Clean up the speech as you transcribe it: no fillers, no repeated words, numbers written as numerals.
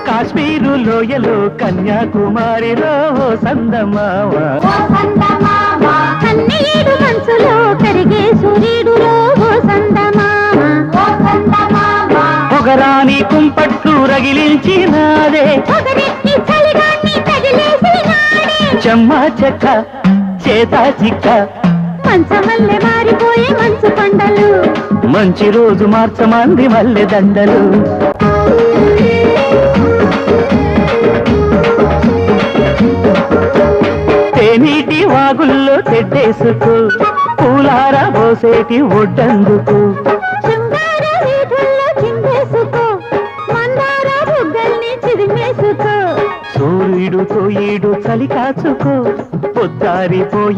కాశ్మీరు లోయలో కన్యాకుమారిలో సందమావ కన్నీడు మనసులో కరిగే సూర్యుడులో పొగరాని కుంపట్టు రగిలించినాదే చెమ్మా చెక్క చేతా చిక్క మంచమల్లె మారిపోయే మంచు కొండలు మంచి రోజు మార్చమంది మల్లె దండలు తేనీటి వాగుల్లో తెడ్డేసుకో పూలార పోసేటి ఒడ్డందుకు శృంగార వీధుల్లో చిందేసుకో మందార బుగ్గల్ని చిదిమేసుకో సూర్యుడు తోయిడు చలి కాచుకో పొద్దారిపోయే